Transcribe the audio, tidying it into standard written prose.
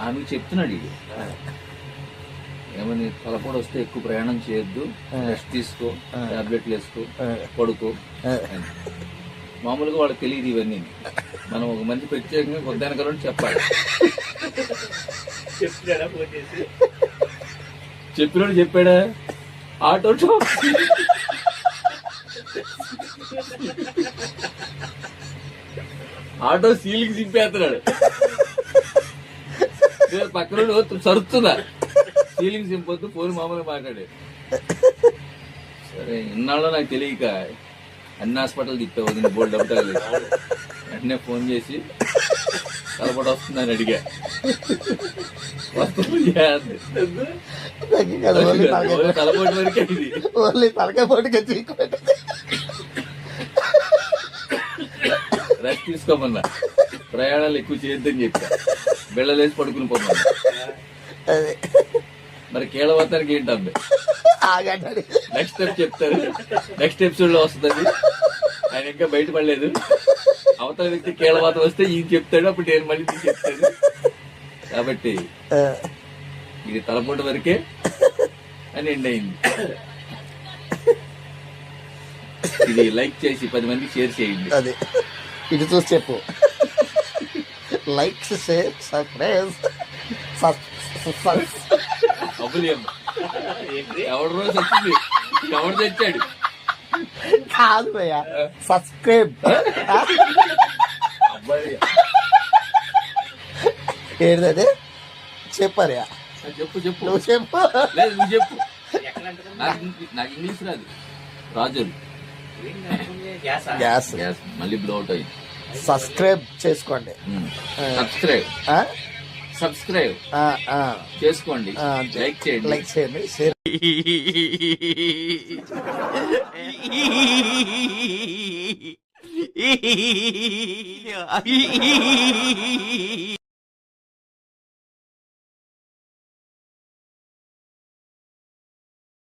ఆమె చెప్తున్నాడు ఇది ఏమని, తలపోటు వస్తే ఎక్కువ ప్రయాణం చేయొద్దు, రెస్ట్ తీసుకో, టాబ్లెట్లు వేసుకో, పడుకో. మామూలుగా వాళ్ళకి తెలియదు ఇవన్నీ. మనం ఒక మంచి ప్రత్యేకంగా కొద్దానికలో చెప్పాలి. చెప్పినాడు చెప్పాడా ఆటో ఆటో సీలింగ్ చింపేస్తున్నాడు. పక్కన సరుతుందా సీలింగ్ సింపొద్దు, ఫోన్ మామూలుగా మాట్లాడే. సరే ఇన్నాళ్ళు నాకు తెలియక అన్ని హాస్పిటల్ తిప్పావు, వదిన బోల్డ్ అవుతాయి. వెంటనే ఫోన్ చేసి తలపడి వస్తుందని అడిగా. తలపోటు వరకే ఇది, రెస్ట్ తీసుకోమన్నా, ప్రయాణాలు ఎక్కువ చేయొద్దని చెప్పా, బిళ్ళలేసి పడుకుని పోమన్నా. మరి కీళ్ళవతానికి ఏంటండి నెక్స్ట్ స్టెప్ చెప్తారు, నెక్స్ట్ ఎపిసోడ్ లో వస్తుంది. ఆయన ఇంకా బయటపడలేదు. అవతల వ్యక్తి కీళ్ళవాత వస్తే ఈయన చెప్తాడు, అప్పుడు నేను మళ్ళీ చెప్తాను. కాబట్టి ఇది తలపోటు వరకే అని ఎండ్ అయింది. ఇది లైక్ చేసి 10 మందికి షేర్ చేయండి. అదే ఇది చూసి చెప్పు. Like share subscribe. ఎవడు రోజు వచ్చింది, ఎవడు తెచ్చాడు కాదు భయ్యా, సబ్స్క్రైబ్. ఏంటది చెప్పారయా? చెప్పు చెప్పు, నువ్వు చెప్పు. లేదు నువ్వు చెప్పు. నాకు ఇంగ్లీష్ రాదు. రాజులు గ్యాస్ మళ్ళీ బ్లౌట్ అయింది. సబ్స్క్రైబ్ చేసుకోండి. సబ్స్క్రైబ్ చేసుకోండి, లైక్ చేయండి, లైక్ చేయండి, షేర్.